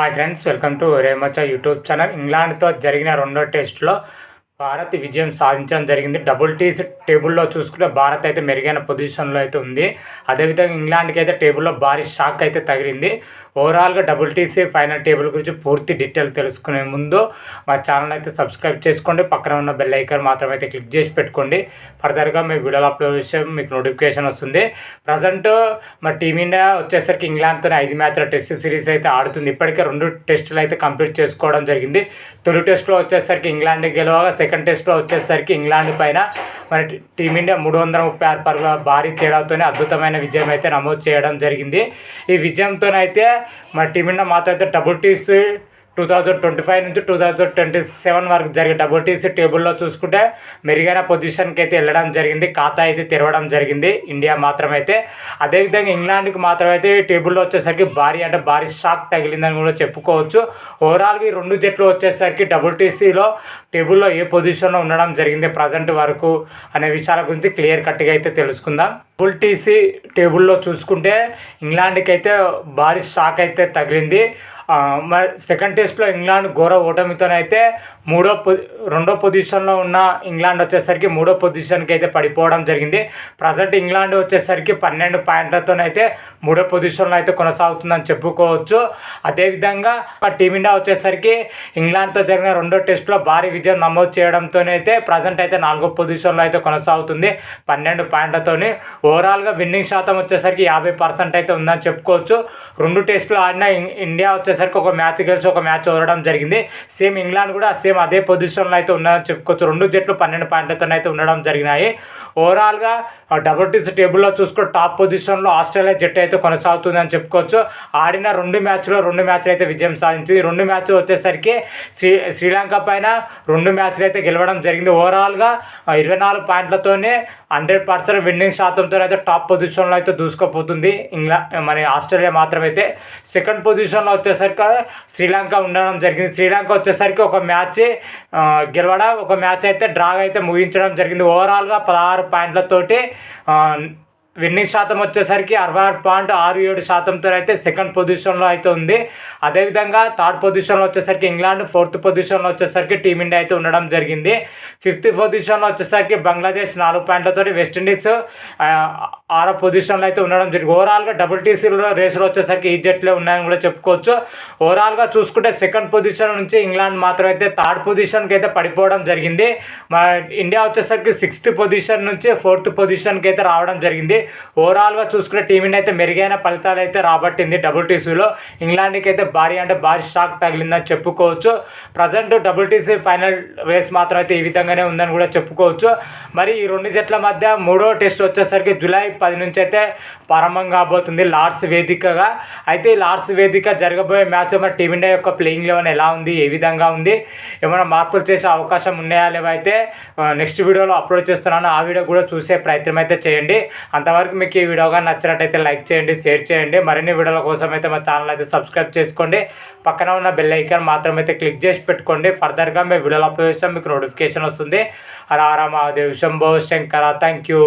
Hi friends, welcome to Remachha YouTube channel. ఇంగ్లాండ్తో జరిగిన రెండో టెస్ట్లో భారత్ విజయం సాధించడం జరిగింది. డబుల్ టీస్ టేబుల్లో చూసుకుంటే భారత్ అయితే మెరుగైన పొజిషన్లో అయితే ఉంది. అదేవిధంగా ఇంగ్లాండ్కి అయితే టేబుల్లో భారీ షాక్ అయితే తగిలింది. ఓవరాల్గా డబుల్ టీసీ ఫైనల్ టేబుల్ గురించి పూర్తి డీటెయిల్ తెలుసుకునే ముందు మా ఛానల్ అయితే సబ్స్క్రైబ్ చేసుకోండి. పక్కన ఉన్న బెల్ ఐకాన్ మాత్రం అయితే క్లిక్ చేసి పెట్టుకోండి. ఫర్దర్గా మీ వీడియోలో అప్లోడ్ చేసే మీకు నోటిఫికేషన్ వస్తుంది. ప్రజెంట్ మా టీమిండియా వచ్చేసరికి ఇంగ్లాండ్తో 5 మ్యాచ్ల టెస్ట్ సిరీస్ అయితే ఆడుతుంది. ఇప్పటికే 2 టెస్టులు అయితే కంప్లీట్ చేసుకోవడం జరిగింది. తొలి టెస్ట్లో వచ్చేసరికి ఇంగ్లాండ్ గెలవగా సెకండ్ టెస్ట్లో వచ్చేసరికి ఇంగ్లాండ్ పైన మన టీమిండియా 336 పరుగుల భారీ తేడాతోనే అద్భుతమైన విజయం అయితే నమోదు చేయడం జరిగింది. ఈ విజయంతోనైతే మన టీమిండియా మాత్రం అయితే డబుల్ టీస్ 2025 నుంచి 2027 వరకు జరిగే డబుల్ టీసీ టేబుల్లో చూసుకుంటే మెరుగైన పొజిషన్కి అయితే వెళ్ళడం జరిగింది. ఖాతా అయితే తెరవడం జరిగింది ఇండియా మాత్రమైతే. అదేవిధంగా ఇంగ్లాండ్కి మాత్రమైతే టేబుల్లో వచ్చేసరికి భారీ షాక్ తగిలిందని కూడా చెప్పుకోవచ్చు. ఓవరాల్గా ఈ 2 జట్లు వచ్చేసరికి డబుల్ టీసీలో టేబుల్లో ఏ పొజిషన్లో ఉండడం జరిగింది ప్రజెంట్ వరకు అనే విషయాల గురించి క్లియర్ కట్గా అయితే తెలుసుకుందాం. డబుల్ టీసీ టేబుల్లో చూసుకుంటే ఇంగ్లాండ్కి అయితే భారీ షాక్ అయితే తగిలింది. మరి సెకండ్ టెస్ట్లో ఇంగ్లాండ్ ఘోర ఓటమితోనైతే రెండో పొజిషన్లో ఉన్న ఇంగ్లాండ్ వచ్చేసరికి 3వ పొజిషన్కి అయితే పడిపోవడం జరిగింది. ప్రజెంట్ ఇంగ్లాండ్ వచ్చేసరికి 12 పాయింట్లతోనైతే 3వ పొజిషన్లో అయితే కొనసాగుతుందని చెప్పుకోవచ్చు. అదేవిధంగా టీమిండియా వచ్చేసరికి ఇంగ్లాండ్తో జరిగిన రెండో టెస్ట్లో భారీ విజయం నమోదు చేయడంతోనైతే ప్రజెంట్ అయితే 4వ పొజిషన్లో అయితే కొనసాగుతుంది 12 పాయింట్లతోని. ఓవరాల్గా విన్నింగ్ శాతం వచ్చేసరికి 50% అయితే ఉందని చెప్పుకోవచ్చు. 2 టెస్టులు ఆడిన ఇండియా వచ్చేసరికి ఒక మ్యాచ్ గెలిచి ఒక మ్యాచ్ ఓడడం జరిగింది. సేమ్ ఇంగ్లాండ్ కూడా సేమ్ అదే పొజిషన్లో అయితే ఉన్నాయని చెప్పుకోవచ్చు. 2 జట్లు 12 పాయింట్లతో అయితే ఉండడం జరిగినాయి. ఓవరాల్గా డబుల్ టీసీ టేబుల్లో చూసుకుంటే టాప్ పొజిషన్లో ఆస్ట్రేలియా జట్టు అయితే కొనసాగుతుందని చెప్పుకోవచ్చు. ఆడిన 2 మ్యాచ్లు అయితే విజయం సాధించింది. 2 మ్యాచ్లు వచ్చేసరికి శ్రీలంక పైన 2 మ్యాచ్లు అయితే గెలవడం జరిగింది. ఓవరాల్గా 24 పాయింట్లతోనే 100% విన్నింగ్ శాతంతో అయితే టాప్ పొజిషన్లో అయితే దూసుకుపోతుంది మన ఆస్ట్రేలియా మాత్రమైతే. సెకండ్ పొజిషన్లో వచ్చేసరికి శ్రీలంక ఉండడం జరిగింది. శ్రీలంక వచ్చేసరికి ఒక మ్యాచ్ గెలవడం, ఒక మ్యాచ్ అయితే డ్రాగా అయితే ముగించడం జరిగింది. ఓవరాల్గా 16 పాయింట్లతోటి విన్నింగ్ శాతం వచ్చేసరికి 66.67%తో అయితే సెకండ్ పొజిషన్లో అయితే ఉంది. అదేవిధంగా థర్డ్ పొజిషన్లో వచ్చేసరికి ఇంగ్లాండ్, 4th పొజిషన్లో వచ్చేసరికి టీమిండియా అయితే ఉండడం జరిగింది. 5th పొజిషన్లో వచ్చేసరికి బంగ్లాదేశ్ 4 పాయింట్లతో, వెస్టిండీస్ 6వ పొజిషన్లో అయితే ఉండడం జరిగింది. ఓవరాల్గా డబుల్ టీసీలో రేసులో వచ్చేసరికి ఈ జట్లే ఉన్నాయని కూడా చెప్పుకోవచ్చు. ఓవరాల్గా చూసుకుంటే సెకండ్ పొజిషన్ నుంచి ఇంగ్లాండ్ మాత్రం అయితే థర్డ్ పొజిషన్కి అయితే పడిపోవడం జరిగింది. మన ఇండియా వచ్చేసరికి 6th పొజిషన్ నుంచి 4th పొజిషన్కి అయితే రావడం జరిగింది. ఓవరాల్గా చూసుకునే టీమిండియా అయితే మెరుగైన ఫలితాలు అయితే రాబట్టింది. డబుల్ టీసీలో ఇంగ్లాండ్కి అయితే భారీ షాక్ తగిలిందని చెప్పుకోవచ్చు. Present double TC final race మాత్రం అయితే ఈ విధంగానే ఉందని కూడా చెప్పుకోవచ్చు. మరి ఈ 2 జట్ల మధ్య 3వ టెస్ట్ వచ్చేసరికి జూలై 10 నుంచి అయితే ప్రారంభం కాబోతుంది లార్డ్స్ వేదికగా. అయితే ఈ లార్డ్స్ వేదిక జరగబోయే మ్యాచ్ మరి టీమిండియా యొక్క ప్లేయింగ్ లెవెన్ ఎలా ఉంది, ఏ విధంగా ఉంది, ఏమైనా మార్పులు చేసే అవకాశం ఉన్నాయా లేవైతే నెక్స్ట్ వీడియోలో అప్లోడ్ చేస్తున్నాను. ఆ వీడియో కూడా చూసే ప్రయత్నం అయితే చేయండి. అంతవరకు మీకు ఈ వీడియోగా నచ్చినట్టయితే లైక్ చేయండి, షేర్ చేయండి. మరిన్ని వీడియోల కోసం అయితే మా ఛానల్ అయితే సబ్స్క్రైబ్ చేసుకోండి. పక్కన ఉన్న బెల్ ఐకాన్ మాత్రం అయితే క్లిక్ చేసి పెట్టుకోండి. ఫర్దర్గా మేము వీడియోలు అప్లోడ్ చేస్తాం, మీకు నోటిఫికేషన్ వస్తుంది. హర హర మహాదేవ్, శంభో శంకర. Thank you.